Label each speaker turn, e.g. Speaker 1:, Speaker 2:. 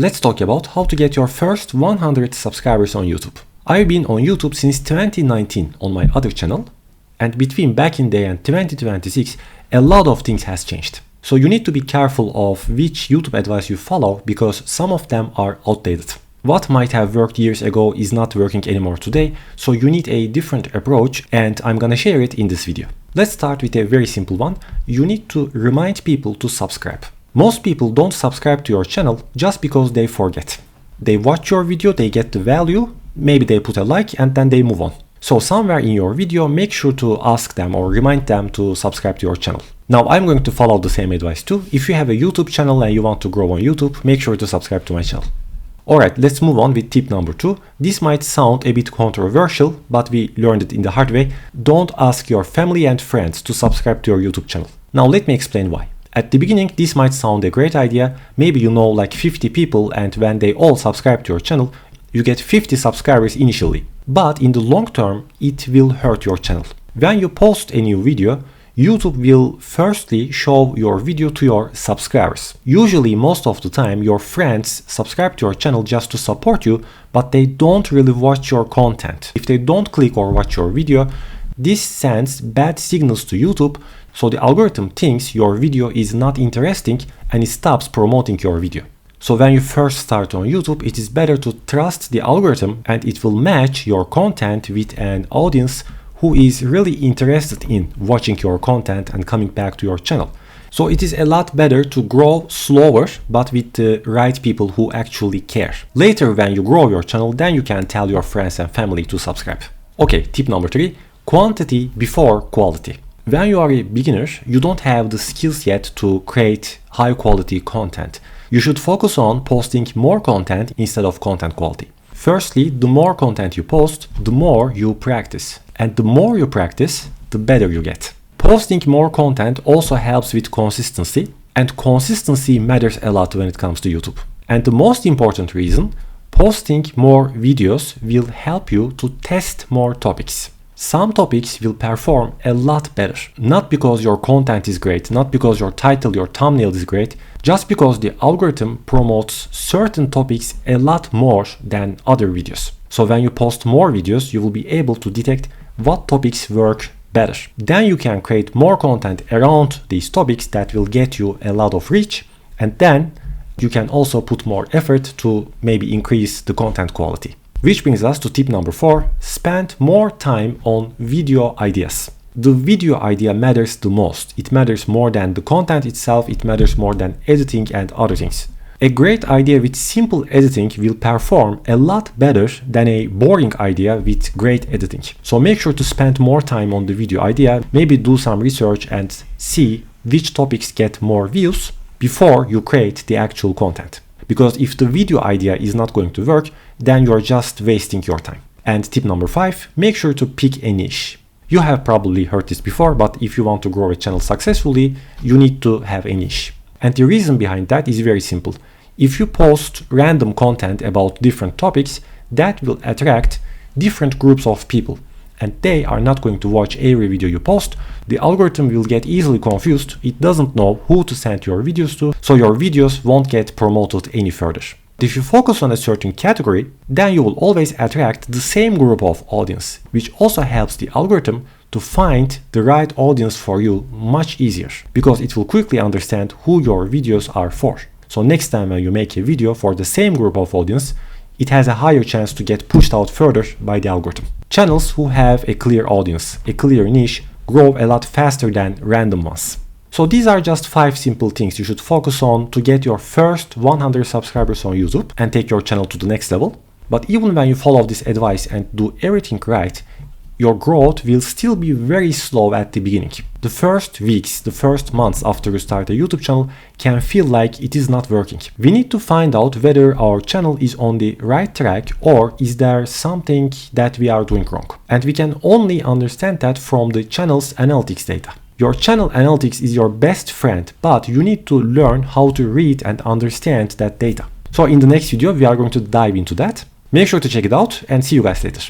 Speaker 1: Let's talk about how to get your first 100 subscribers on YouTube. I've been on YouTube since 2019 on my other channel, and between back in day and 2026, a lot of things has changed. So you need to be careful of which YouTube advice you follow because some of them are outdated. What might have worked years ago is not working anymore today, so you need a different approach and I'm gonna share it in this video. Let's start with a very simple one. You need to remind people to subscribe. Most people don't subscribe to your channel just because they forget. They watch your video, they get the value, maybe they put a like and then they move on. So somewhere in your video, make sure to ask them or remind them to subscribe to your channel. Now I'm going to follow the same advice too. If you have a YouTube channel and you want to grow on YouTube, make sure to subscribe to my channel. Alright, let's move on with tip number 2. This might sound a bit controversial, but we learned it in the hard way. Don't ask your family and friends to subscribe to your YouTube channel. Now let me explain why. At the beginning, this might sound a great idea. Maybe you know like 50 people and when they all subscribe to your channel, you get 50 subscribers initially. But in the long term, it will hurt your channel. When you post a new video, YouTube will firstly show your video to your subscribers. Usually, most of the time, your friends subscribe to your channel just to support you, but they don't really watch your content. If they don't click or watch your video, this sends bad signals to YouTube, so the algorithm thinks your video is not interesting and it stops promoting your video. So when you first start on YouTube, it is better to trust the algorithm and it will match your content with an audience who is really interested in watching your content and coming back to your channel. So it is a lot better to grow slower but with the right people who actually care. Later when you grow your channel, then you can tell your friends and family to subscribe. Okay, tip number 3, quantity before quality. When you are a beginner, you don't have the skills yet to create high quality content. You should focus on posting more content instead of content quality. Firstly, the more content you post, the more you practice. And the more you practice, the better you get. Posting more content also helps with consistency, and consistency matters a lot when it comes to YouTube. And the most important reason, posting more videos will help you to test more topics. Some topics will perform a lot better, not because your content is great, not because your title, your thumbnail is great, just because the algorithm promotes certain topics a lot more than other videos. So when you post more videos, you will be able to detect what topics work better. Then you can create more content around these topics that will get you a lot of reach, and then you can also put more effort to maybe increase the content quality. Which brings us to tip number 4, spend more time on video ideas. The video idea matters the most. It matters more than the content itself, it matters more than editing and other things. A great idea with simple editing will perform a lot better than a boring idea with great editing. So make sure to spend more time on the video idea, maybe do some research and see which topics get more views before you create the actual content. Because if the video idea is not going to work, then you're just wasting your time. And tip number 5, make sure to pick a niche. You have probably heard this before, but if you want to grow a channel successfully, you need to have a niche. And the reason behind that is very simple. If you post random content about different topics, that will attract different groups of people. And they are not going to watch every video you post. The algorithm will get easily confused. It doesn't know who to send your videos to, so your videos won't get promoted any further. If you focus on a certain category, then you will always attract the same group of audience, which also helps the algorithm to find the right audience for you much easier, because it will quickly understand who your videos are for. So next time when you make a video for the same group of audience, it has a higher chance to get pushed out further by the algorithm. Channels who have a clear audience, a clear niche, grow a lot faster than random ones. So these are just 5 simple things you should focus on to get your first 100 subscribers on YouTube and take your channel to the next level. But even when you follow this advice and do everything right, your growth will still be very slow at the beginning. The first weeks, the first months after you start a YouTube channel can feel like it is not working. We need to find out whether our channel is on the right track or is there something that we are doing wrong. And we can only understand that from the channel's analytics data. Your channel analytics is your best friend, but you need to learn how to read and understand that data. So in the next video, we are going to dive into that. Make sure to check it out and see you guys later.